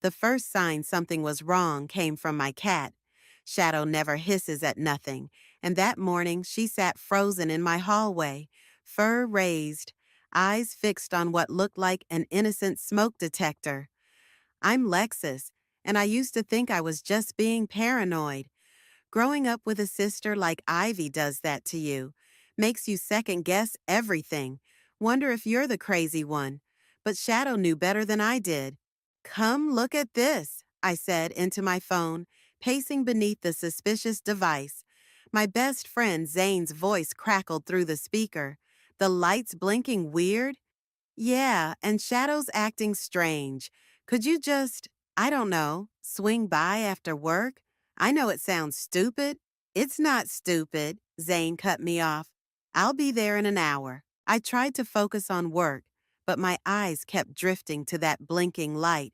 The first sign something was wrong came from my cat. Shadow never hisses at nothing, and that morning she sat frozen in my hallway, fur raised, eyes fixed on what looked like an innocent smoke detector. I'm Lexus, and I used to think I was just being paranoid. Growing up with a sister like Ivy does that to you. Makes you second guess everything. Wonder if you're the crazy one. But Shadow knew better than I did. Come look at this, I said into my phone, pacing beneath the suspicious device. My best friend Zane's voice crackled through the speaker. The lights blinking weird? Yeah, and Shadow's acting strange. Could you just, I don't know, swing by after work? I know it sounds stupid. It's not stupid, Zane cut me off. I'll be there in an hour. I tried to focus on work, but my eyes kept drifting to that blinking light.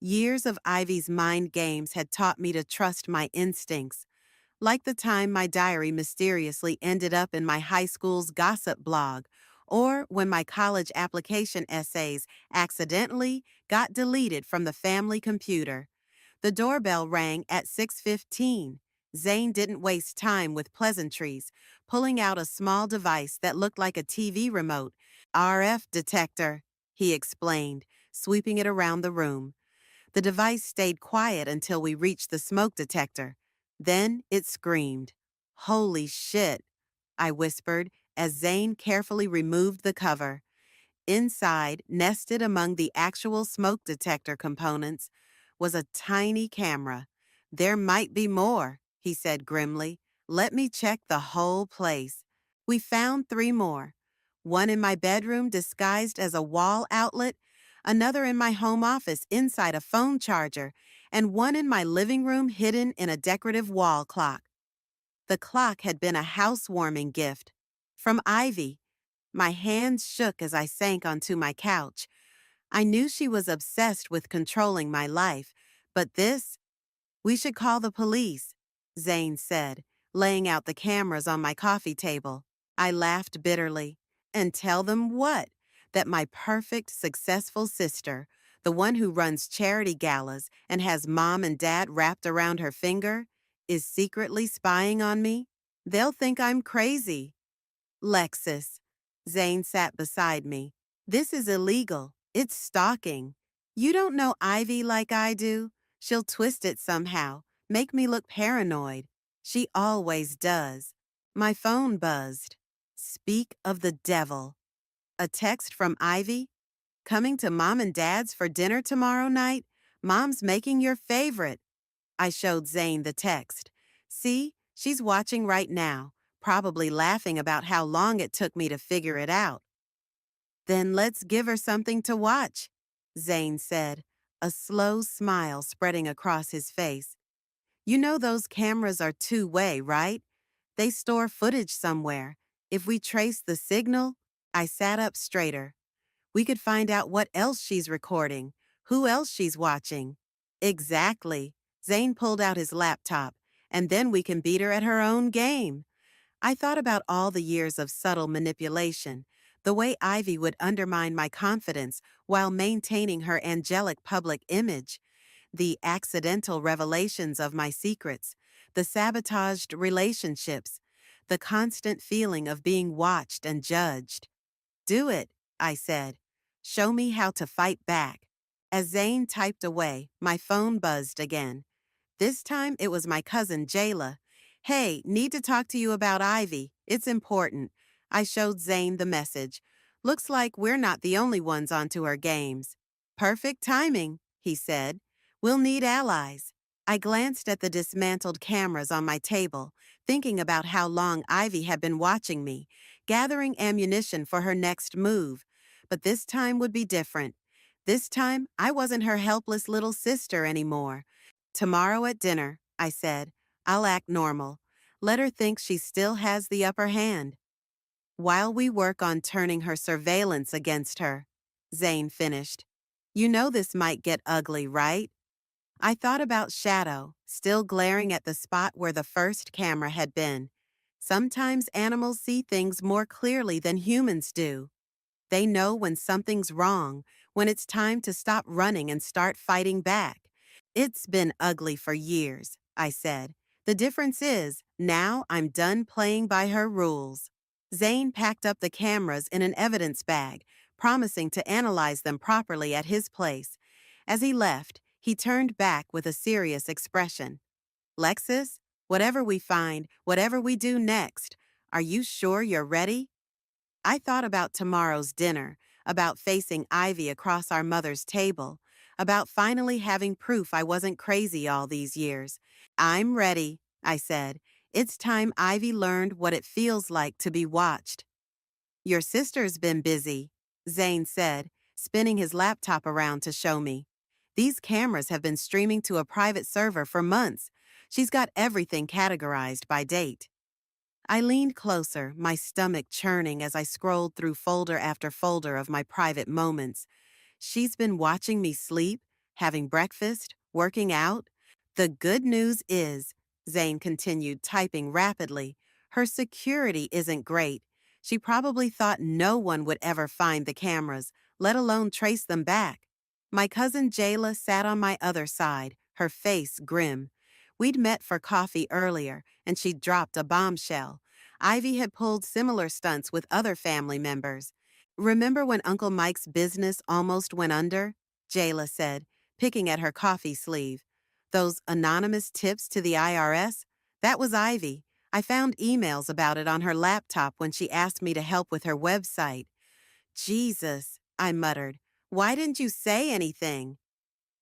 Years of Ivy's mind games had taught me to trust my instincts, like the time my diary mysteriously ended up in my high school's gossip blog, or when my college application essays accidentally got deleted from the family computer. The doorbell rang at 6:15. Zane didn't waste time with pleasantries, pulling out a small device that looked like a TV remote. RF detector, he explained, sweeping it around the room. The device stayed quiet until we reached the smoke detector. Then it screamed. Holy shit, I whispered as Zane carefully removed the cover. Inside, nested among the actual smoke detector components, was a tiny camera. There might be more, he said grimly. Let me check the whole place. We found three more. One in my bedroom disguised as a wall outlet, another in my home office inside a phone charger, and one in my living room hidden in a decorative wall clock. The clock had been a housewarming gift. From Ivy. My hands shook as I sank onto my couch. I knew she was obsessed with controlling my life, but this, we should call the police, Zane said, laying out the cameras on my coffee table. I laughed bitterly. And tell them what? That my perfect, successful sister, the one who runs charity galas and has mom and dad wrapped around her finger, is secretly spying on me? They'll think I'm crazy. Lexus. Zane sat beside me. This is illegal. It's stalking. You don't know Ivy like I do. She'll twist it somehow, make me look paranoid. She always does. My phone buzzed. Speak of the devil. A text from Ivy? Coming to Mom and Dad's for dinner tomorrow night? Mom's making your favorite. I showed Zane the text. See, she's watching right now, probably laughing about how long it took me to figure it out. Then let's give her something to watch, Zane said, a slow smile spreading across his face. You know those cameras are two-way, right? They store footage somewhere. If we trace the signal, I sat up straighter. We could find out what else she's recording, who else she's watching. Exactly. Zane pulled out his laptop, and then we can beat her at her own game. I thought about all the years of subtle manipulation, the way Ivy would undermine my confidence while maintaining her angelic public image, the accidental revelations of my secrets, the sabotaged relationships, the constant feeling of being watched and judged. Do it, I said. Show me how to fight back. As Zane typed away, my phone buzzed again. This time it was my cousin Jayla. Hey, need to talk to you about Ivy. It's important. I showed Zane the message. Looks like we're not the only ones onto her games. Perfect timing, he said. We'll need allies. I glanced at the dismantled cameras on my table, thinking about how long Ivy had been watching me, gathering ammunition for her next move. But this time would be different. This time, I wasn't her helpless little sister anymore. Tomorrow at dinner, I said, I'll act normal. Let her think she still has the upper hand. While we work on turning her surveillance against her, Zane finished. You know this might get ugly, right? I thought about Shadow, still glaring at the spot where the first camera had been. Sometimes animals see things more clearly than humans do. They know when something's wrong, when it's time to stop running and start fighting back. It's been ugly for years, I said. The difference is, now I'm done playing by her rules. Zane packed up the cameras in an evidence bag, promising to analyze them properly at his place. As he left, he turned back with a serious expression. Lexus, whatever we find, whatever we do next, are you sure you're ready? I thought about tomorrow's dinner, about facing Ivy across our mother's table, about finally having proof I wasn't crazy all these years. I'm ready, I said. It's time Ivy learned what it feels like to be watched. Your sister's been busy, Zane said, spinning his laptop around to show me. These cameras have been streaming to a private server for months. She's got everything categorized by date. I leaned closer, my stomach churning as I scrolled through folder after folder of my private moments. She's been watching me sleep, having breakfast, working out. The good news is, Zane continued, typing rapidly, her security isn't great. She probably thought no one would ever find the cameras, let alone trace them back. My cousin Jayla sat on my other side, her face grim. We'd met for coffee earlier, and she'd dropped a bombshell. Ivy had pulled similar stunts with other family members. Remember when Uncle Mike's business almost went under? Jayla said, picking at her coffee sleeve. Those anonymous tips to the IRS? That was Ivy. I found emails about it on her laptop when she asked me to help with her website. Jesus, I muttered. Why didn't you say anything?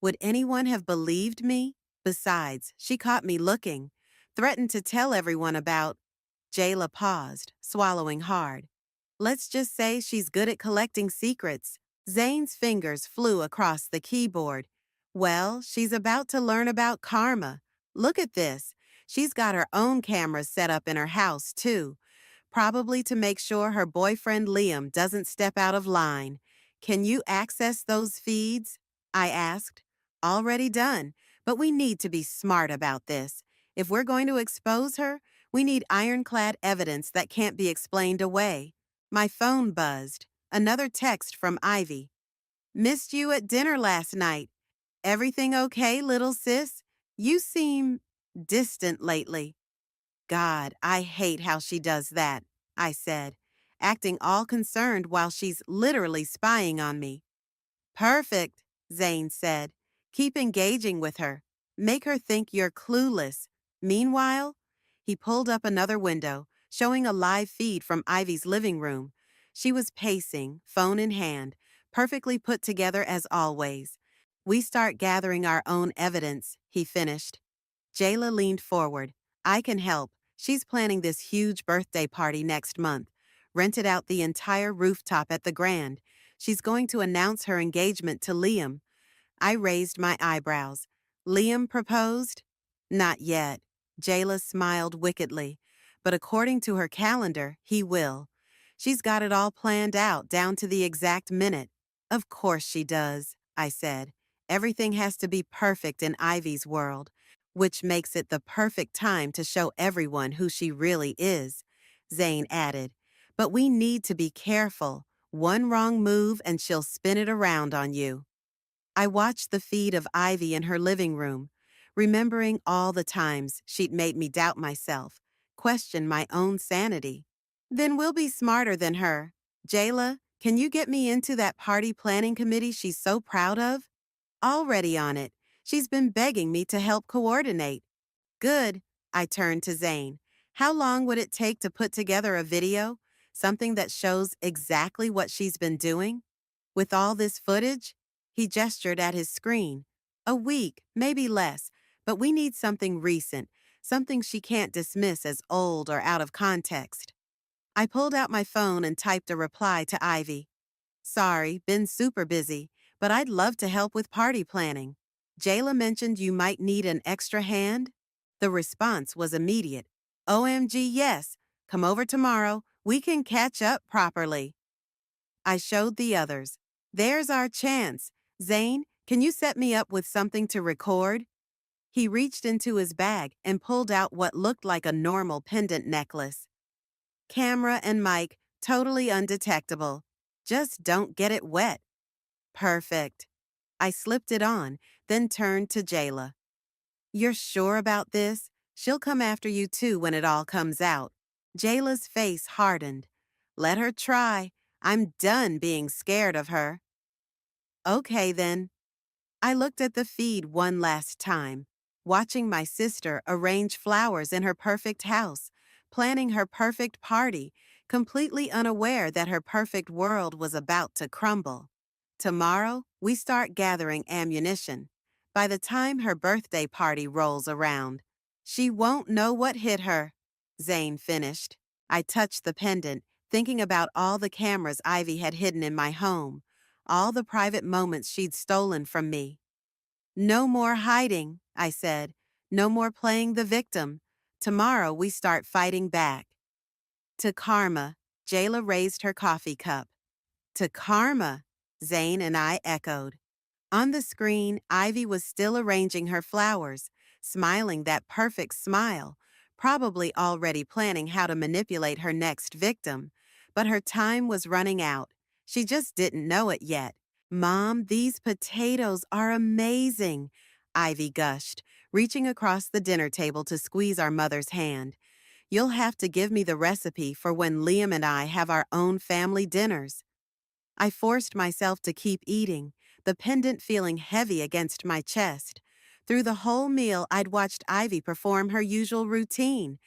Would anyone have believed me? Besides, she caught me looking. Threatened to tell everyone about. Jayla paused, swallowing hard. Let's just say she's good at collecting secrets. Zane's fingers flew across the keyboard. Well, she's about to learn about karma. Look at this. She's got her own cameras set up in her house, too. Probably to make sure her boyfriend Liam doesn't step out of line. Can you access those feeds? I asked. Already done, but we need to be smart about this. If we're going to expose her, we need ironclad evidence that can't be explained away. My phone buzzed. Another text from Ivy. Missed you at dinner last night. Everything okay, little sis? You seem distant lately. God, I hate how she does that, I said, acting all concerned while she's literally spying on me. Perfect, Zane said. Keep engaging with her. Make her think you're clueless. Meanwhile, he pulled up another window, showing a live feed from Ivy's living room. She was pacing, phone in hand, perfectly put together as always. We start gathering our own evidence, he finished. Jayla leaned forward. I can help. She's planning this huge birthday party next month. Rented out the entire rooftop at the Grand. She's going to announce her engagement to Liam. I raised my eyebrows. Liam proposed? Not yet. Jayla smiled wickedly. But according to her calendar, he will. She's got it all planned out, down to the exact minute. Of course she does, I said. Everything has to be perfect in Ivy's world, which makes it the perfect time to show everyone who she really is, Zane added. But we need to be careful. One wrong move and she'll spin it around on you. I watched the feed of Ivy in her living room, remembering all the times she'd made me doubt myself, question my own sanity. Then we'll be smarter than her. Jayla, can you get me into that party planning committee she's so proud of? Already on it. She's been begging me to help coordinate. Good. I turned to Zane. How long would it take to put together a video? Something that shows exactly what she's been doing? With all this footage? He gestured at his screen. A week, maybe less, but we need something recent, something she can't dismiss as old or out of context. I pulled out my phone and typed a reply to Ivy. Sorry, been super busy, but I'd love to help with party planning. Jayla mentioned you might need an extra hand. The response was immediate. OMG, yes. Come over tomorrow. We can catch up properly. I showed the others. There's our chance. Zane, can you set me up with something to record? He reached into his bag and pulled out what looked like a normal pendant necklace. Camera and mic, totally undetectable. Just don't get it wet. Perfect. I slipped it on, then turned to Jayla. You're sure about this? She'll come after you too when it all comes out. Jayla's face hardened. Let her try. I'm done being scared of her. Okay then. I looked at the feed one last time, watching my sister arrange flowers in her perfect house, planning her perfect party, completely unaware that her perfect world was about to crumble. Tomorrow, we start gathering ammunition. By the time her birthday party rolls around, she won't know what hit her. Zane finished. I touched the pendant, thinking about all the cameras Ivy had hidden in my home, all the private moments she'd stolen from me. No more hiding, I said. No more playing the victim. Tomorrow we start fighting back. To Karma, Jayla raised her coffee cup. To Karma, Zane and I echoed. On the screen, Ivy was still arranging her flowers, smiling that perfect smile, probably already planning how to manipulate her next victim. But her time was running out. She just didn't know it yet. Mom, these potatoes are amazing, Ivy gushed, reaching across the dinner table to squeeze our mother's hand. You'll have to give me the recipe for when Liam and I have our own family dinners. I forced myself to keep eating, the pendant feeling heavy against my chest. Through the whole meal, I'd watched Ivy perform her usual routine.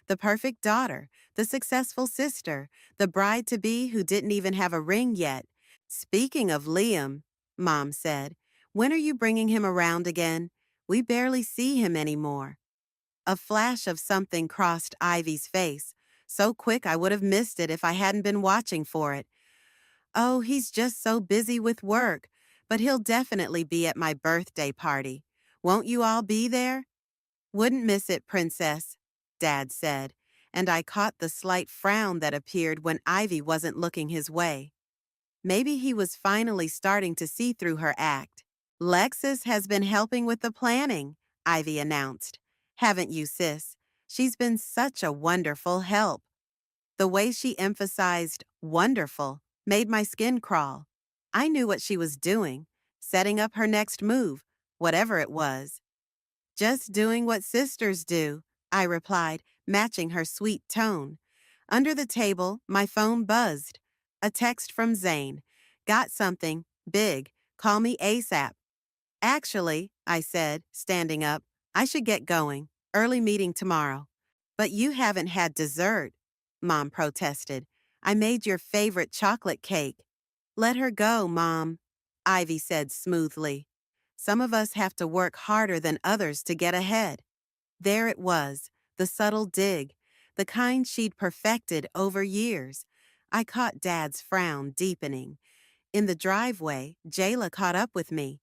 The perfect daughter, the successful sister, the bride-to-be who didn't even have a ring yet. Speaking of Liam, Mom said, when are you bringing him around again? We barely see him anymore. A flash of something crossed Ivy's face, so quick I would have missed it if I hadn't been watching for it. Oh, he's just so busy with work, but he'll definitely be at my birthday party. Won't you all be there? Wouldn't miss it, Princess, Dad said, and I caught the slight frown that appeared when Ivy wasn't looking his way. Maybe he was finally starting to see through her act. Lexus has been helping with the planning, Ivy announced. Haven't you, sis? She's been such a wonderful help. The way she emphasized wonderful made my skin crawl. I knew what she was doing, setting up her next move, whatever it was. Just doing what sisters do, I replied, matching her sweet tone. Under the table, my phone buzzed. A text from Zane. Got something. Big. Call me ASAP. Actually, I said, standing up, I should get going. Early meeting tomorrow. But you haven't had dessert, Mom protested. I made your favorite chocolate cake. Let her go, Mom, Ivy said smoothly. Some of us have to work harder than others to get ahead. There it was, the subtle dig, the kind she'd perfected over years. I caught Dad's frown deepening. In the driveway, Jayla caught up with me.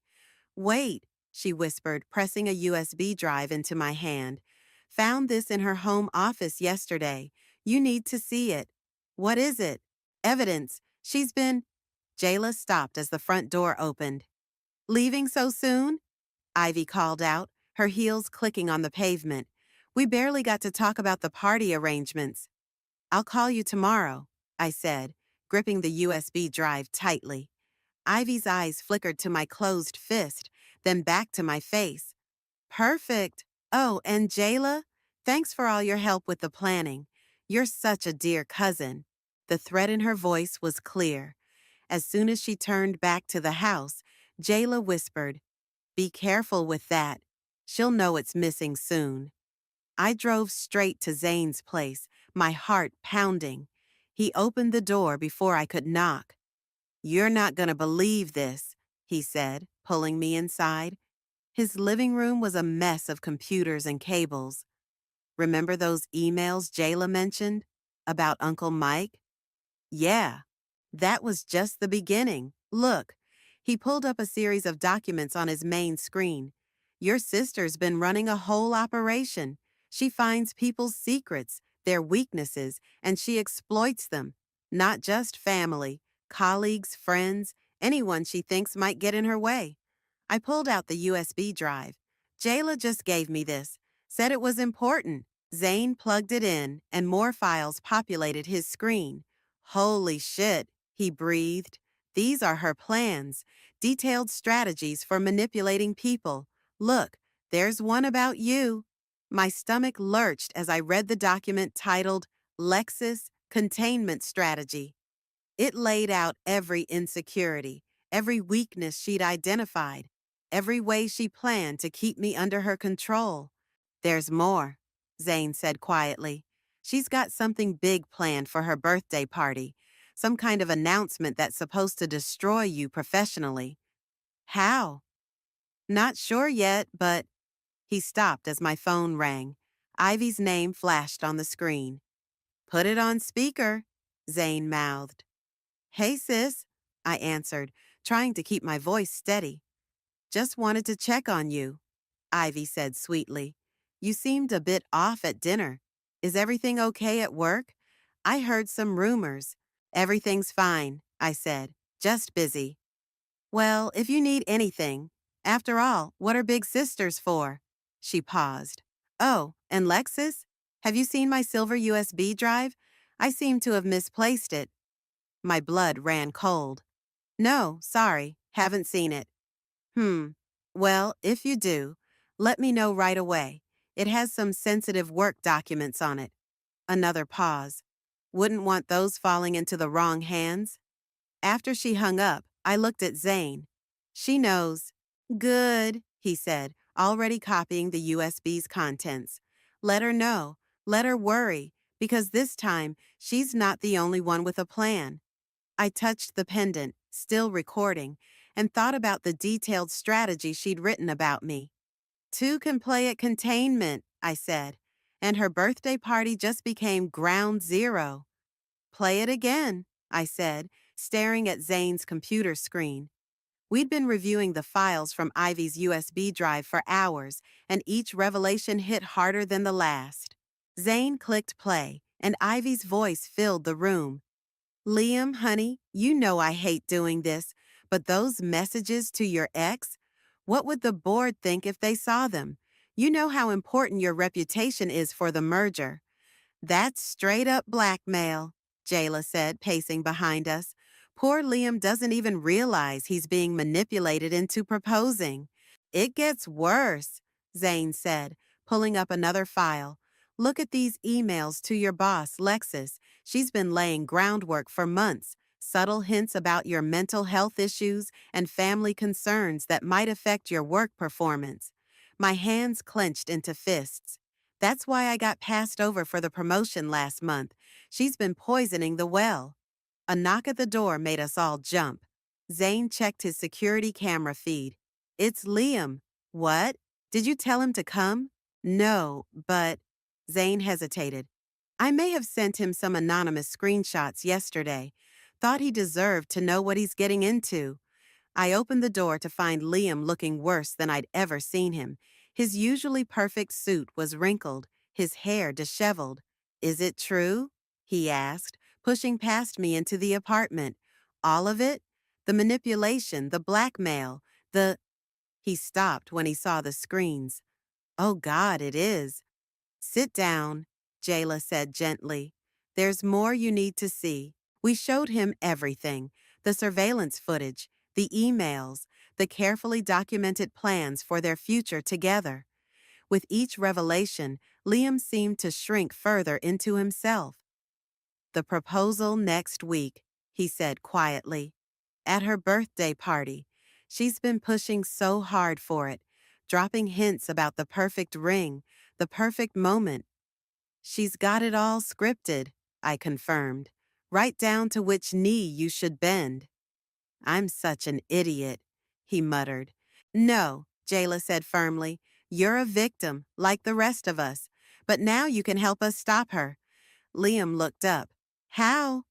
Wait, she whispered, pressing a USB drive into my hand. Found this in her home office yesterday. You need to see it. What is it? Evidence. She's been... Jayla stopped as the front door opened. Leaving so soon? Ivy called out, her heels clicking on the pavement. We barely got to talk about the party arrangements. I'll call you tomorrow, I said, gripping the USB drive tightly. Ivy's eyes flickered to my closed fist, then back to my face. Perfect. Oh, and Jayla, thanks for all your help with the planning. You're such a dear cousin. The threat in her voice was clear. As soon as she turned back to the house, Jayla whispered, Be careful with that. She'll know it's missing soon. I drove straight to Zane's place, my heart pounding. He opened the door before I could knock. You're not gonna believe this, he said, pulling me inside. His living room was a mess of computers and cables. Remember those emails Jayla mentioned? About Uncle Mike? Yeah, that was just the beginning. Look, he pulled up a series of documents on his main screen. Your sister's been running a whole operation. She finds people's secrets, their weaknesses, and she exploits them. Not just family, colleagues, friends, anyone she thinks might get in her way. I pulled out the USB drive. Jayla just gave me this, said it was important. Zane plugged it in, and more files populated his screen. Holy shit, he breathed. These are her plans. Detailed strategies for manipulating people. Look, there's one about you. My stomach lurched as I read the document titled Lexus Containment Strategy. It laid out every insecurity, every weakness she'd identified, every way she planned to keep me under her control. There's more, Zane said quietly. She's got something big planned for her birthday party, some kind of announcement that's supposed to destroy you professionally. How? Not sure yet, but he stopped as my phone rang. Ivy's name flashed on the screen. Put it on speaker, Zane mouthed. Hey, sis, I answered, trying to keep my voice steady. Just wanted to check on you, Ivy said sweetly. You seemed a bit off at dinner. Is everything okay at work? I heard some rumors. Everything's fine, I said. Just busy. Well, if you need anything. After all, what are big sisters for? She paused. Oh, and Lexus? Have you seen my silver USB drive? I seem to have misplaced it. My blood ran cold. No, sorry, haven't seen it. Well, if you do, let me know right away. It has some sensitive work documents on it. Another pause. Wouldn't want those falling into the wrong hands. After she hung up, I looked at Zane. She knows. Good, he said, already copying the USB's contents. Let her know. Let her worry, because this time she's not the only one with a plan. I touched the pendant, still recording, and thought about the detailed strategy she'd written about me. Two can play at containment, I said, and her birthday party just became ground zero. Play it again, I said, staring at Zane's computer screen. We'd been reviewing the files from Ivy's USB drive for hours, and each revelation hit harder than the last. Zane clicked play, and Ivy's voice filled the room. Liam, honey, you know I hate doing this, but those messages to your ex, what would the board think if they saw them? You know how important your reputation is for the merger. That's straight up blackmail, Jayla said, pacing behind us. Poor Liam doesn't even realize he's being manipulated into proposing. It gets worse, Zane said, pulling up another file. Look at these emails to your boss, Lexus. She's been laying groundwork for months. Subtle hints about your mental health issues and family concerns that might affect your work performance. My hands clenched into fists. That's why I got passed over for the promotion last month. She's been poisoning the well. A knock at the door made us all jump. Zane checked his security camera feed. It's Liam. What? Did you tell him to come? No, but... Zane hesitated. I may have sent him some anonymous screenshots yesterday. Thought he deserved to know what he's getting into. I opened the door to find Liam looking worse than I'd ever seen him. His usually perfect suit was wrinkled, his hair disheveled. Is it true? He asked, pushing past me into the apartment. All of it? The manipulation, the blackmail, the... He stopped when he saw the screens. Oh God, it is. Sit down, Jayla said gently. There's more you need to see. We showed him everything. The surveillance footage, the emails, the carefully documented plans for their future together. With each revelation, Liam seemed to shrink further into himself. The proposal next week, he said quietly. At her birthday party. She's been pushing so hard for it, dropping hints about the perfect ring, the perfect moment. She's got it all scripted, I confirmed, right down to which knee you should bend. I'm such an idiot, he muttered. No, Jayla said firmly. You're a victim, like the rest of us. But now you can help us stop her. Liam looked up. How?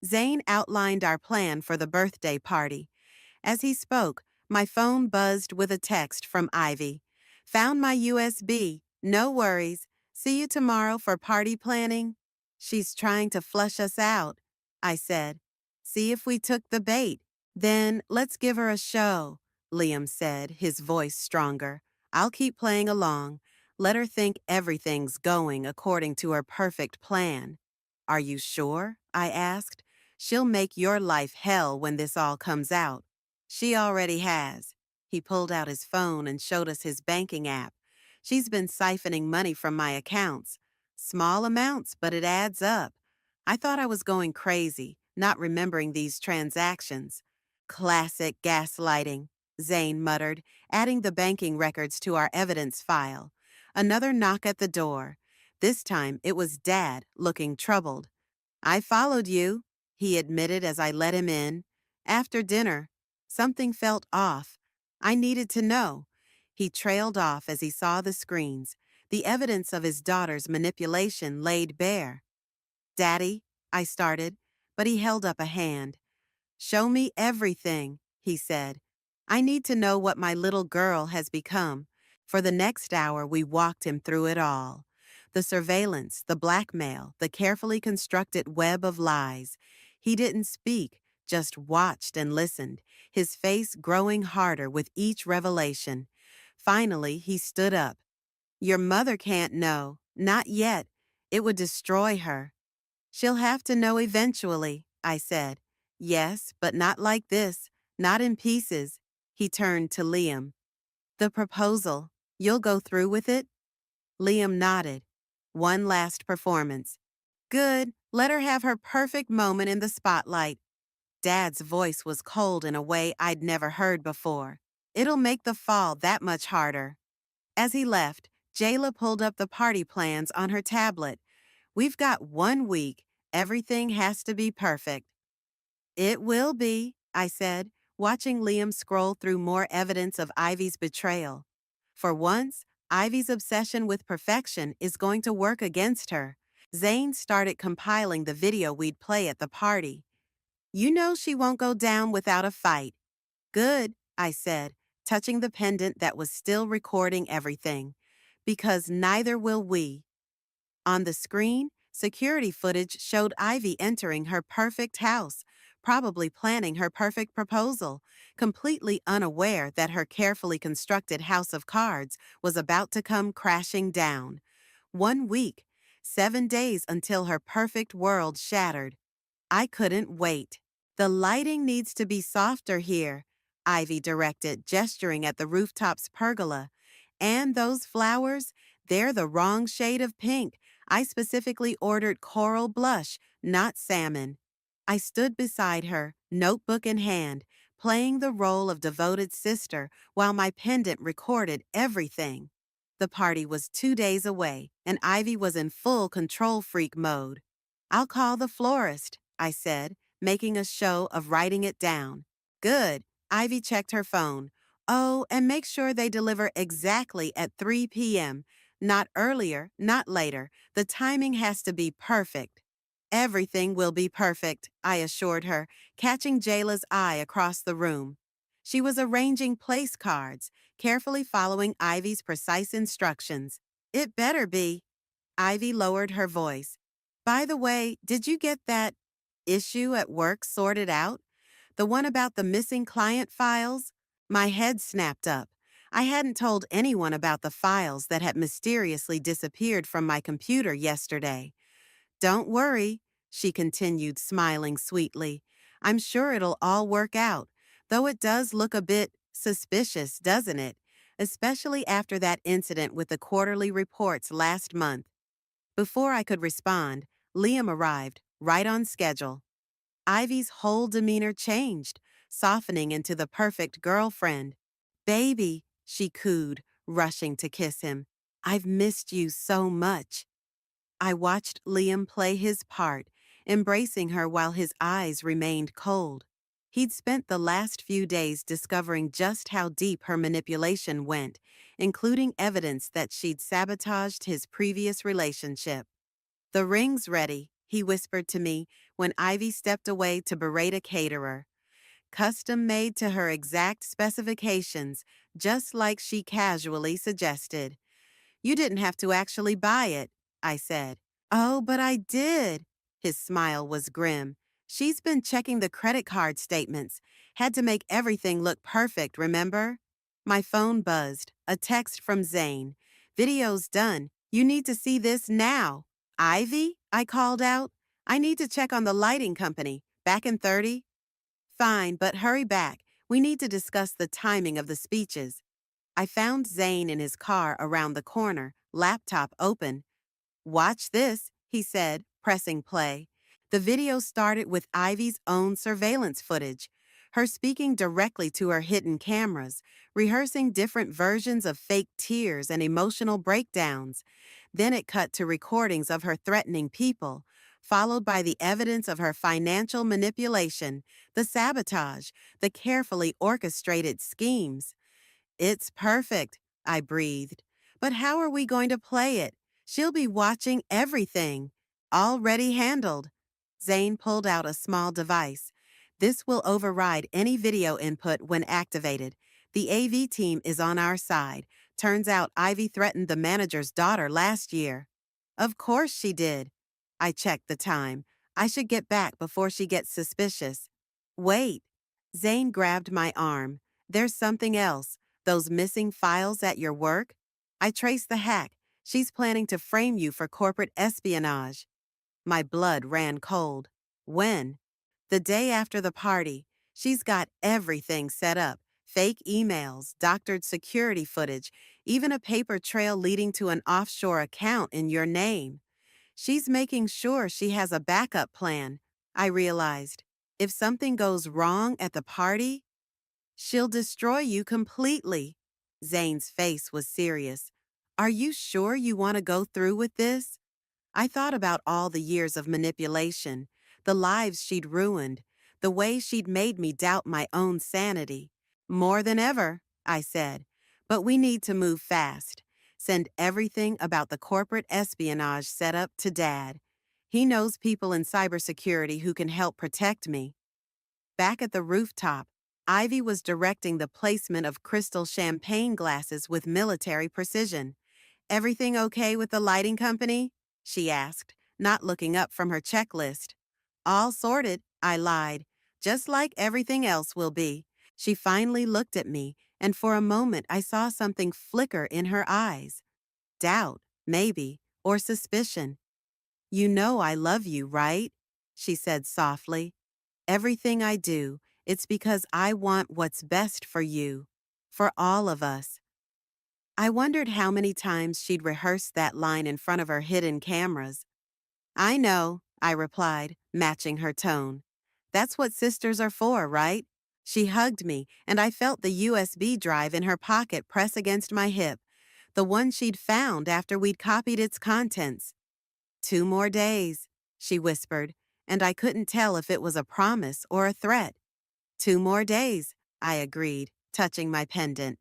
Zane outlined our plan for the birthday party. As he spoke, my phone buzzed with a text from Ivy. Found my USB. No worries. See you tomorrow for party planning. She's trying to flush us out, I said. See if we took the bait. Then let's give her a show, Liam said, his voice stronger. I'll keep playing along. Let her think everything's going according to her perfect plan. Are you sure? I asked. She'll make your life hell when this all comes out. She already has. He pulled out his phone and showed us his banking app. She's been siphoning money from my accounts. Small amounts, but it adds up. I thought I was going crazy, not remembering these transactions. Classic gaslighting, Zane muttered, adding the banking records to our evidence file. Another knock at the door. This time it was Dad, looking troubled. I followed you, he admitted as I let him in. After dinner, something felt off. I needed to know. He trailed off as he saw the screens, the evidence of his daughter's manipulation laid bare. Daddy, I started, but he held up a hand. Show me everything, he said. I need to know what my little girl has become. For the next hour, we walked him through it all. The surveillance, the blackmail, the carefully constructed web of lies. He didn't speak, just watched and listened, his face growing harder with each revelation. Finally, he stood up. Your mother can't know. Not yet. It would destroy her. She'll have to know eventually, I said. Yes, but not like this, not in pieces. He turned to Liam. The proposal, you'll go through with it? Liam nodded. One last performance. Good, let her have her perfect moment in the spotlight. Dad's voice was cold in a way I'd never heard before. It'll make the fall that much harder. As he left, Jayla pulled up the party plans on her tablet. We've got 1 week. Everything has to be perfect. It will be, I said, watching Liam scroll through more evidence of Ivy's betrayal. For once, Ivy's obsession with perfection is going to work against her. Zane started compiling the video we'd play at the party. You know she won't go down without a fight. Good, I said, touching the pendant that was still recording everything. Because neither will we. On the screen, security footage showed Ivy entering her perfect house, probably planning her perfect proposal, completely unaware that her carefully constructed house of cards was about to come crashing down. 1 week, 7 days until her perfect world shattered. I couldn't wait. The lighting needs to be softer here, Ivy directed, gesturing at the rooftops pergola. And those flowers, they're the wrong shade of pink. I specifically ordered coral blush, not salmon. I stood beside her, notebook in hand, playing the role of devoted sister while my pendant recorded everything. The party was 2 days away, and Ivy was in full control freak mode. I'll call the florist, I said, making a show of writing it down. Good. Ivy checked her phone. Oh, and make sure they deliver exactly at 3 p.m. Not earlier, not later. The timing has to be perfect. Everything will be perfect, I assured her, catching Jayla's eye across the room. She was arranging place cards, carefully following Ivy's precise instructions. It better be. Ivy lowered her voice. By the way, did you get that issue at work sorted out? The one about the missing client files? My head snapped up. I hadn't told anyone about the files that had mysteriously disappeared from my computer yesterday. Don't worry, she continued, smiling sweetly. I'm sure it'll all work out, though it does look a bit suspicious, doesn't it? Especially after that incident with the quarterly reports last month. Before I could respond, Liam arrived, right on schedule. Ivy's whole demeanor changed, softening into the perfect girlfriend. Baby, she cooed, rushing to kiss him. I've missed you so much. I watched Liam play his part, embracing her while his eyes remained cold. He'd spent the last few days discovering just how deep her manipulation went, including evidence that she'd sabotaged his previous relationship. The ring's ready, he whispered to me when Ivy stepped away to berate a caterer. Custom made to her exact specifications, just like she casually suggested. You didn't have to actually buy it, I said. Oh, but I did. His smile was grim. She's been checking the credit card statements. Had to make everything look perfect, remember? My phone buzzed. A text from Zane. Video's done. You need to see this now. Ivy? I called out. I need to check on the lighting company. Back in 30? Fine, but hurry back. We need to discuss the timing of the speeches. I found Zane in his car around the corner, laptop open. Watch this, he said, pressing play. The video started with Ivy's own surveillance footage, her speaking directly to her hidden cameras, rehearsing different versions of fake tears and emotional breakdowns. Then it cut to recordings of her threatening people, followed by the evidence of her financial manipulation, the sabotage, the carefully orchestrated schemes. It's perfect, I breathed. But how are we going to play it? She'll be watching everything. Already handled. Zane pulled out a small device. This will override any video input when activated. The AV team is on our side. Turns out Ivy threatened the manager's daughter last year. Of course she did. I checked the time. I should get back before she gets suspicious. Wait. Zane grabbed my arm. There's something else. Those missing files at your work? I traced the hack. She's planning to frame you for corporate espionage. My blood ran cold. When? The day after the party. She's got everything set up. Fake emails, doctored security footage, even a paper trail leading to an offshore account in your name. She's making sure she has a backup plan, I realized. If something goes wrong at the party, she'll destroy you completely. Zane's face was serious. Are you sure you want to go through with this? I thought about all the years of manipulation, the lives she'd ruined, the way she'd made me doubt my own sanity. More than ever, I said. But we need to move fast. Send everything about the corporate espionage setup to Dad. He knows people in cybersecurity who can help protect me. Back at the rooftop, Ivy was directing the placement of crystal champagne glasses with military precision. Everything okay with the lighting company? She asked, not looking up from her checklist. All sorted, I lied. Just like everything else will be. She finally looked at me, and for a moment I saw something flicker in her eyes. Doubt, maybe, or suspicion. You know I love you, right? She said softly. Everything I do, it's because I want what's best for you, for all of us. I wondered how many times she'd rehearsed that line in front of her hidden cameras. I know, I replied, matching her tone. That's what sisters are for, right? She hugged me, and I felt the USB drive in her pocket press against my hip, the one she'd found after we'd copied its contents. 2 more days, she whispered, and I couldn't tell if it was a promise or a threat. 2 more days, I agreed, touching my pendant.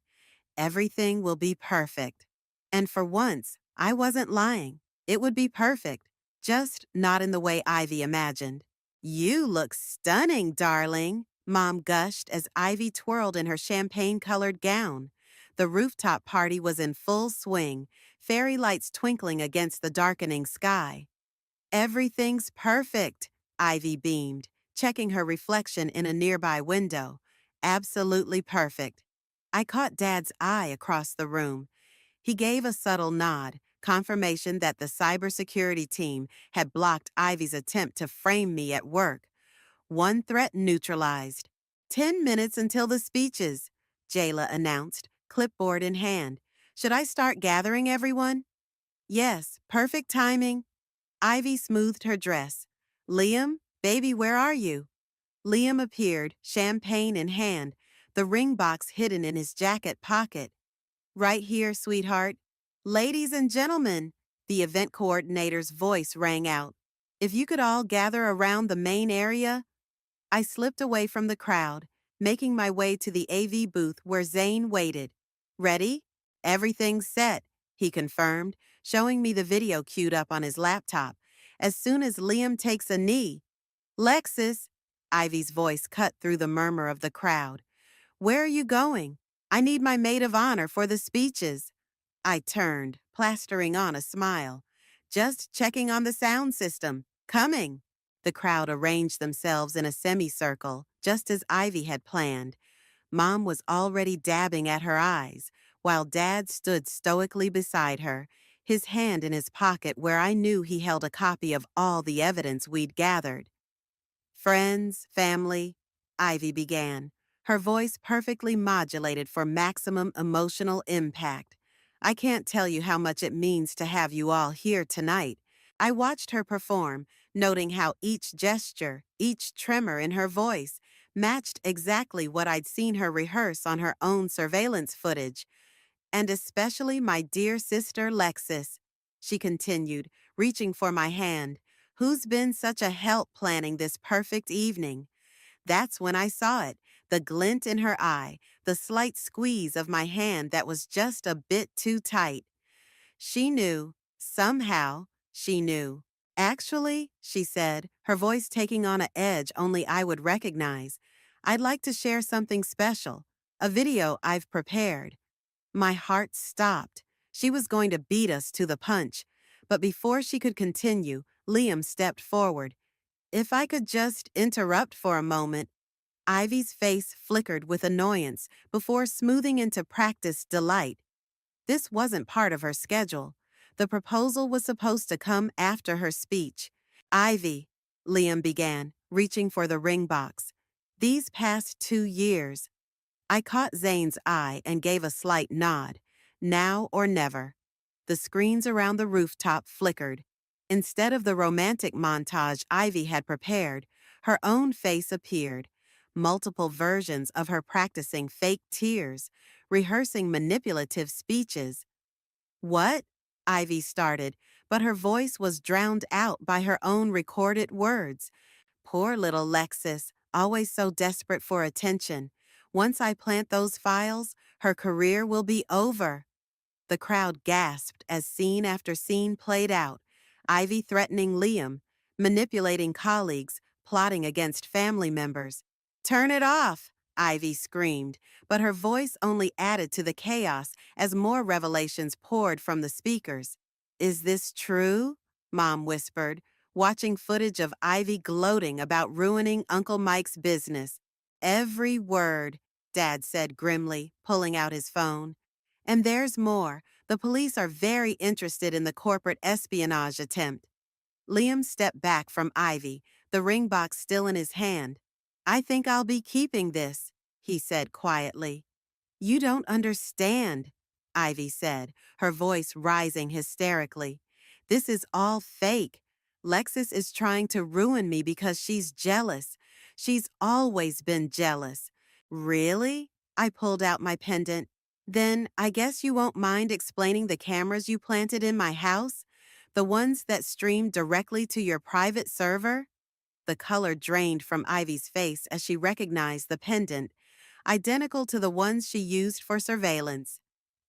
Everything will be perfect. And for once, I wasn't lying. It would be perfect, just not in the way Ivy imagined. You look stunning, darling, Mom gushed as Ivy twirled in her champagne-colored gown. The rooftop party was in full swing, fairy lights twinkling against the darkening sky. Everything's perfect, Ivy beamed, checking her reflection in a nearby window. Absolutely perfect. I caught Dad's eye across the room. He gave a subtle nod, confirmation that the cybersecurity team had blocked Ivy's attempt to frame me at work. One threat neutralized. 10 minutes until the speeches, Jayla announced, clipboard in hand. Should I start gathering everyone? Yes, perfect timing. Ivy smoothed her dress. Liam, baby, where are you? Liam appeared, champagne in hand, the ring box hidden in his jacket pocket. Right here, sweetheart. Ladies and gentlemen, the event coordinator's voice rang out. If you could all gather around the main area. I slipped away from the crowd, making my way to the AV booth where Zane waited. Ready? Everything's set, he confirmed, showing me the video queued up on his laptop. As soon as Liam takes a knee. Lexus, Ivy's voice cut through the murmur of the crowd. Where are you going? I need my maid of honor for the speeches. I turned, plastering on a smile. Just checking on the sound system. Coming. The crowd arranged themselves in a semicircle, just as Ivy had planned. Mom was already dabbing at her eyes, while Dad stood stoically beside her, his hand in his pocket where I knew he held a copy of all the evidence we'd gathered. Friends, family, Ivy began. her voice perfectly modulated for maximum emotional impact. I can't tell you how much it means to have you all here tonight. I watched her perform, noting how each gesture, each tremor in her voice, matched exactly what I'd seen her rehearse on her own surveillance footage. And especially my dear sister Lexis, she continued, reaching for my hand, who's been such a help planning this perfect evening. That's when I saw it, the glint in her eye, the slight squeeze of my hand that was just a bit too tight. She knew. Somehow, she knew. Actually, she said, her voice taking on a edge only I would recognize, I'd like to share something special, a video I've prepared. My heart stopped. She was going to beat us to the punch. But before she could continue, Liam stepped forward. If I could just interrupt for a moment. Ivy's face flickered with annoyance before smoothing into practiced delight. This wasn't part of her schedule. The proposal was supposed to come after her speech. Ivy, Liam began, reaching for the ring box. These past 2 years, I caught Zane's eye and gave a slight nod. Now or never. The screens around the rooftop flickered. Instead of the romantic montage Ivy had prepared, her own face appeared. Multiple versions of her practicing fake tears, rehearsing manipulative speeches. What? Ivy started, but her voice was drowned out by her own recorded words. Poor little Lexis, always so desperate for attention. Once I plant those files, her career will be over. The crowd gasped as scene after scene played out. Ivy threatening Liam, manipulating colleagues, plotting against family members. Turn it off, Ivy screamed, but her voice only added to the chaos as more revelations poured from the speakers. Is this true? Mom whispered, watching footage of Ivy gloating about ruining Uncle Mike's business. Every word, Dad said grimly, pulling out his phone. And there's more. The police are very interested in the corporate espionage attempt. Liam stepped back from Ivy, the ring box still in his hand. I think I'll be keeping this, he said quietly. You don't understand, Ivy said, her voice rising hysterically. This is all fake. Lexis is trying to ruin me because she's jealous. She's always been jealous. Really? I pulled out my pendant. Then I guess you won't mind explaining the cameras you planted in my house? The ones that stream directly to your private server? The color drained from Ivy's face as she recognized the pendant, identical to the ones she used for surveillance.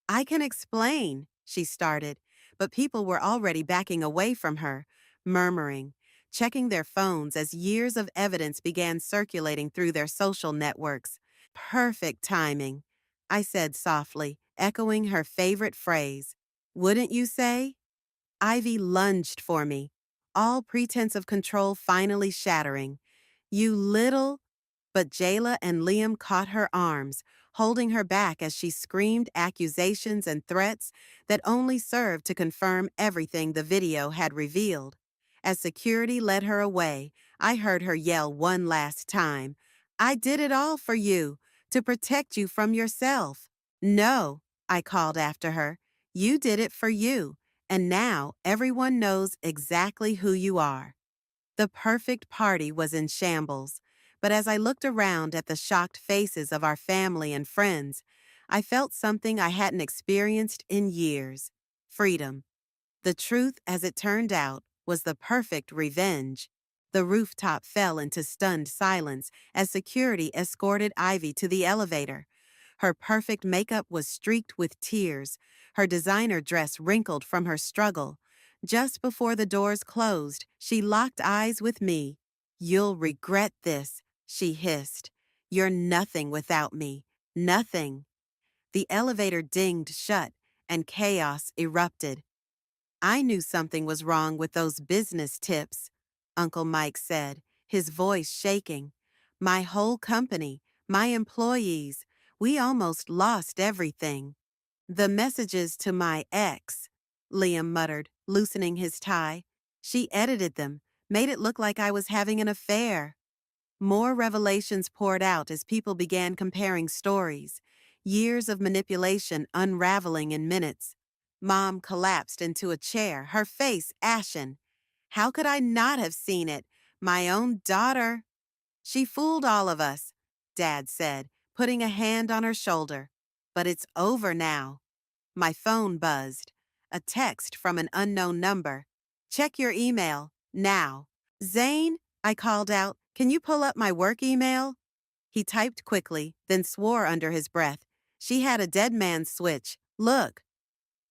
I can explain, she started, but people were already backing away from her, murmuring, checking their phones as years of evidence began circulating through their social networks. Perfect timing, I said softly, echoing her favorite phrase. Wouldn't you say? Ivy lunged for me, all pretense of control finally shattering. You little... But Jayla and Liam caught her arms, holding her back as she screamed accusations and threats that only served to confirm everything the video had revealed. As security led her away, I heard her yell one last time, I did it all for you, to protect you from yourself. No, I called after her. You did it for you, and now everyone knows exactly who you are. The perfect party was in shambles, but as I looked around at the shocked faces of our family and friends, I felt something I hadn't experienced in years: freedom. The truth, as it turned out, was the perfect revenge. The rooftop fell into stunned silence as security escorted Ivy to the elevator. Her perfect makeup was streaked with tears, her designer dress wrinkled from her struggle. Just before the doors closed, she locked eyes with me. You'll regret this, she hissed. You're nothing without me. Nothing. The elevator dinged shut, and chaos erupted. I knew something was wrong with those business tips, Uncle Mike said, his voice shaking. My whole company, my employees, we almost lost everything. The messages to my ex, Liam muttered, loosening his tie. She edited them, made it look like I was having an affair. More revelations poured out as people began comparing stories, years of manipulation unraveling in minutes. Mom collapsed into a chair, her face ashen. How could I not have seen it? My own daughter. She fooled all of us, Dad said, putting a hand on her shoulder. But it's over now. My phone buzzed. A text from an unknown number. Check your email, now. Zane, I called out, can you pull up my work email? He typed quickly, then swore under his breath. She had a dead man's switch. Look.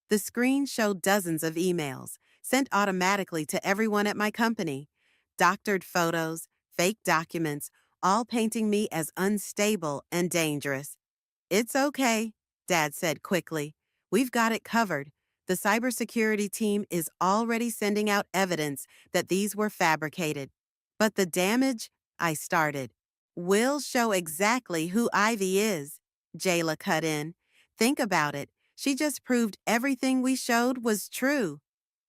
The screen showed dozens of emails, sent automatically to everyone at my company. Doctored photos, fake documents, all painting me as unstable and dangerous. It's okay, Dad said quickly. We've got it covered. The cybersecurity team is already sending out evidence that these were fabricated. But the damage, I started. Will show exactly who Ivy is, Jayla cut in. Think about it. She just proved everything we showed was true.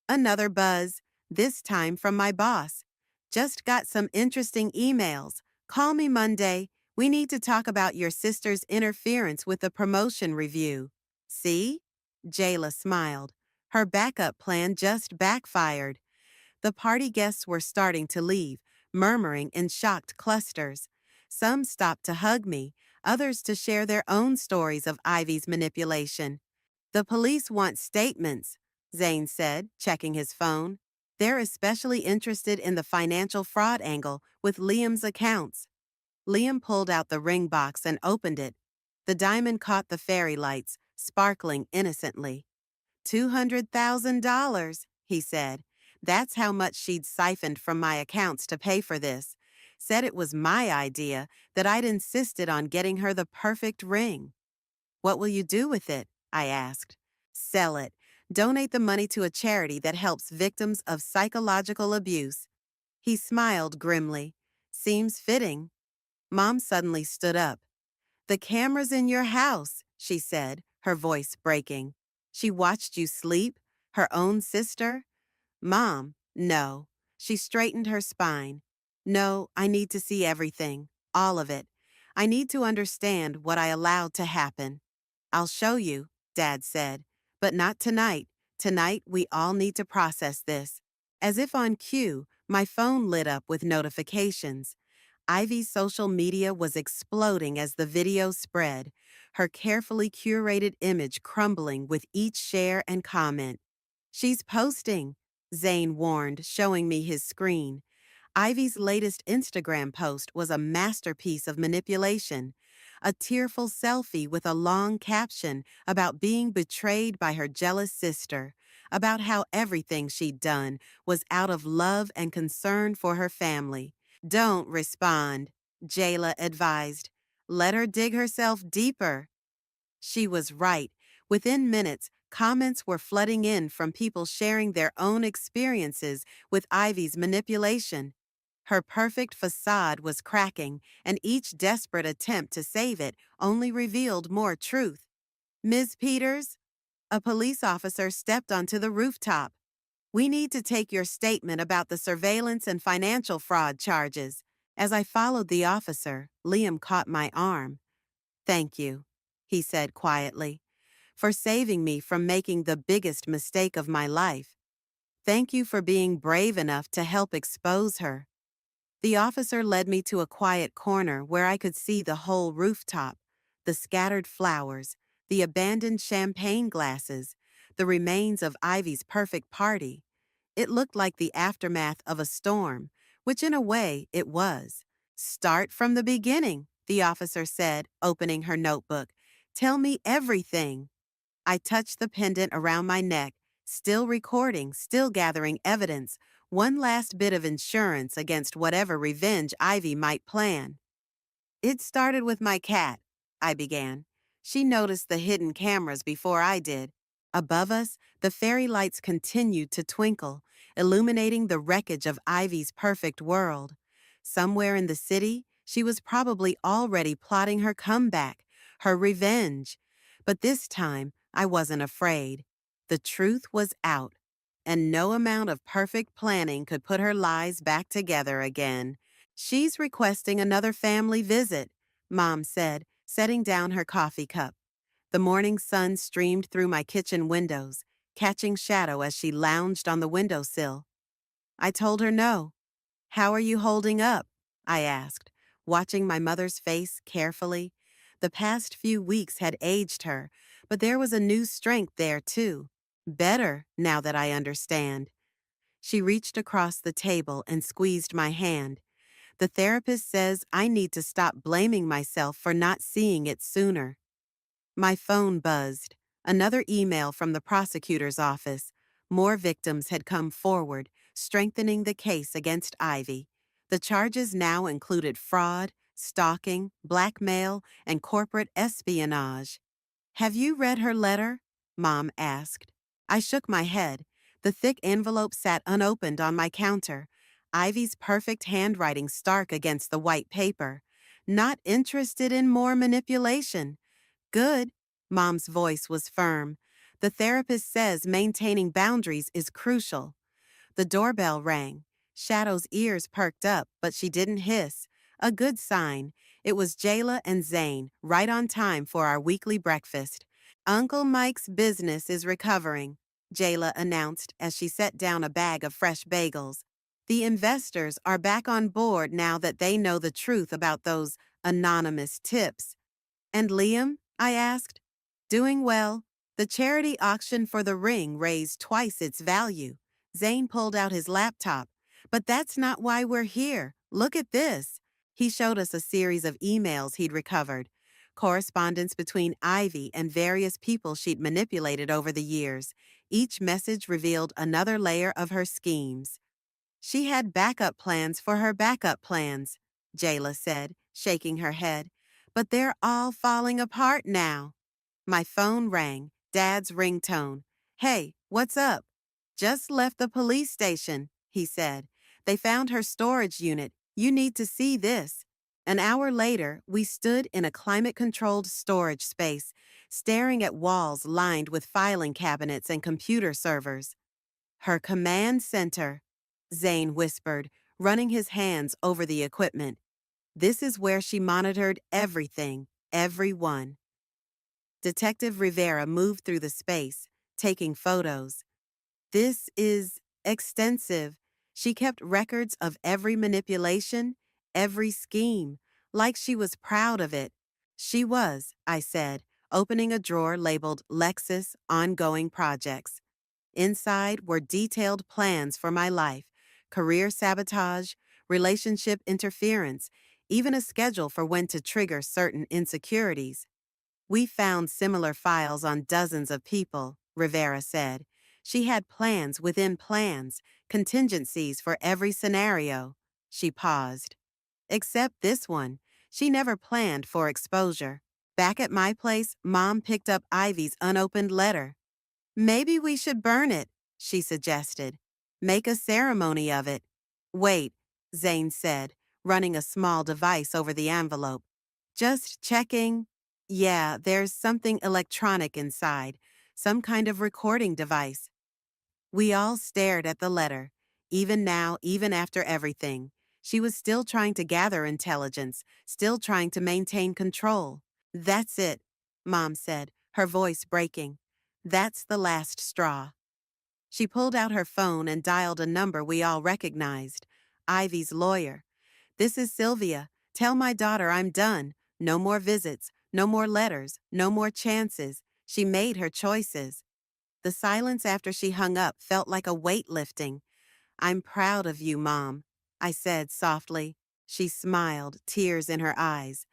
Another buzz, this time from my boss. Just got some interesting emails. Call me Monday. We need to talk about your sister's interference with the promotion review. See? Jayla smiled. Her backup plan just backfired. The party guests were starting to leave, murmuring in shocked clusters. Some stopped to hug me, others to share their own stories of Ivy's manipulation. The police want statements, Zane said, checking his phone. They're especially interested in the financial fraud angle with Liam's accounts. Liam pulled out the ring box and opened it. The diamond caught the fairy lights, sparkling innocently. $200,000, he said. That's how much she'd siphoned from my accounts to pay for this. Said it was my idea, that I'd insisted on getting her the perfect ring. What will you do with it? I asked. Sell it. Donate the money to a charity that helps victims of psychological abuse. He smiled grimly. Seems fitting. Mom suddenly stood up. The camera's in your house, she said, her voice breaking. She watched you sleep? Her own sister? Mom, no. She straightened her spine. No, I need to see everything. All of it. I need to understand what I allowed to happen. I'll show you, Dad said. But not tonight. Tonight, we all need to process this. As if on cue, my phone lit up with notifications. Ivy's social media was exploding as the video spread, her carefully curated image crumbling with each share and comment. She's posting, Zane warned, showing me his screen. Ivy's latest Instagram post was a masterpiece of manipulation. A tearful selfie with a long caption about being betrayed by her jealous sister, about how everything she'd done was out of love and concern for her family. Don't respond, Jayla advised. Let her dig herself deeper. She was right. Within minutes, comments were flooding in from people sharing their own experiences with Ivy's manipulation. Her perfect facade was cracking, and each desperate attempt to save it only revealed more truth. Ms. Peters? A police officer stepped onto the rooftop. We need to take your statement about the surveillance and financial fraud charges. As I followed the officer, Liam caught my arm. Thank you, he said quietly, for saving me from making the biggest mistake of my life. Thank you for being brave enough to help expose her. The officer led me to a quiet corner where I could see the whole rooftop, the scattered flowers, the abandoned champagne glasses, the remains of Ivy's perfect party. It looked like the aftermath of a storm, which in a way it was. Start from the beginning, the officer said, opening her notebook. Tell me everything. I touched the pendant around my neck, still recording, still gathering evidence, one last bit of insurance against whatever revenge Ivy might plan. It started with my cat, I began. She noticed the hidden cameras before I did. Above us, the fairy lights continued to twinkle, illuminating the wreckage of Ivy's perfect world. Somewhere in the city, she was probably already plotting her comeback, her revenge. But this time, I wasn't afraid. The truth was out, and no amount of perfect planning could put her lies back together again. She's requesting another family visit, Mom said, setting down her coffee cup. The morning sun streamed through my kitchen windows, catching Shadow as she lounged on the windowsill. I told her no. How are you holding up? I asked, watching my mother's face carefully. The past few weeks had aged her, but there was a new strength there, too. Better, now that I understand. She reached across the table and squeezed my hand. The therapist says I need to stop blaming myself for not seeing it sooner. My phone buzzed. Another email from the prosecutor's office. More victims had come forward, strengthening the case against Ivy. The charges now included fraud, stalking, blackmail, and corporate espionage. Have you read her letter? Mom asked. I shook my head. The thick envelope sat unopened on my counter. Ivy's perfect handwriting stark against the white paper. Not interested in more manipulation. Good. Mom's voice was firm. The therapist says maintaining boundaries is crucial. The doorbell rang. Shadow's ears perked up, but she didn't hiss. A good sign. It was Jayla and Zane, right on time for our weekly breakfast. Uncle Mike's business is recovering, Jayla announced as she set down a bag of fresh bagels. The investors are back on board now that they know the truth about those anonymous tips. And Liam? I asked. Doing well. The charity auction for the ring raised twice its value. Zane pulled out his laptop. But that's not why we're here. Look at this. He showed us a series of emails he'd recovered. Correspondence between Ivy and various people she'd manipulated over the years. Each message revealed another layer of her schemes. She had backup plans for her backup plans, Jayla said, shaking her head. But they're all falling apart now. My phone rang, Dad's ringtone. Hey, what's up? Just left the police station, he said. They found her storage unit. You need to see this. An hour later, we stood in a climate-controlled storage space, staring at walls lined with filing cabinets and computer servers. Her command center, Zane whispered, running his hands over the equipment. This is where she monitored everything, everyone. Detective Rivera moved through the space, taking photos. This is extensive. She kept records of every manipulation, every scheme, like she was proud of it. She was, I said, opening a drawer labeled Lexus Ongoing Projects. Inside were detailed plans for my life, career sabotage, relationship interference, even a schedule for when to trigger certain insecurities. We found similar files on dozens of people, Rivera said. She had plans within plans, contingencies for every scenario. She paused. Except this one. She never planned for exposure. Back at my place, Mom picked up Ivy's unopened letter. Maybe we should burn it, she suggested. Make a ceremony of it. Wait, Zane said, running a small device over the envelope. Just checking. Yeah, there's something electronic inside, some kind of recording device. We all stared at the letter. Even now, even after everything, she was still trying to gather intelligence, still trying to maintain control. That's it, Mom said, her voice breaking. That's the last straw. She pulled out her phone and dialed a number we all recognized. Ivy's lawyer. This is Sylvia. Tell my daughter I'm done. No more visits, no more letters, no more chances. She made her choices. The silence after she hung up felt like a weight lifting. I'm proud of you, Mom, I said softly. She smiled, tears in her eyes.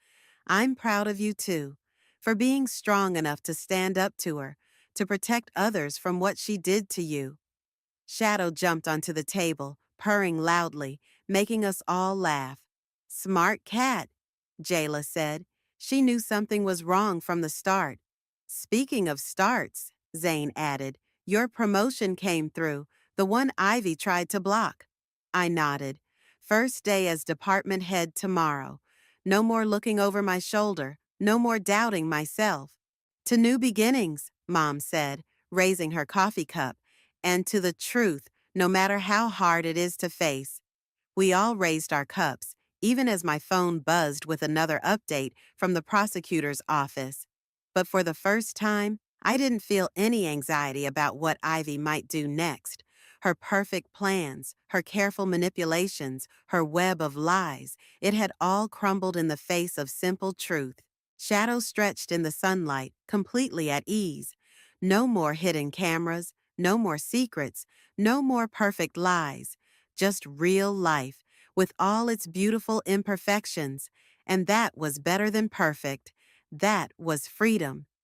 I'm proud of you, too, for being strong enough to stand up to her, to protect others from what she did to you. Shadow jumped onto the table, purring loudly, making us all laugh. Smart cat, Jayla said. She knew something was wrong from the start. Speaking of starts, Zane added, your promotion came through, the one Ivy tried to block. I nodded. First day as department head tomorrow. No more looking over my shoulder, no more doubting myself. To new beginnings, Mom said, raising her coffee cup, and to the truth, no matter how hard it is to face. We all raised our cups, even as my phone buzzed with another update from the prosecutor's office. But for the first time, I didn't feel any anxiety about what Ivy might do next. Her perfect plans, her careful manipulations, her web of lies, it had all crumbled in the face of simple truth. Shadow stretched in the sunlight, completely at ease. No more hidden cameras, no more secrets, no more perfect lies. Just real life, with all its beautiful imperfections. And that was better than perfect. That was freedom.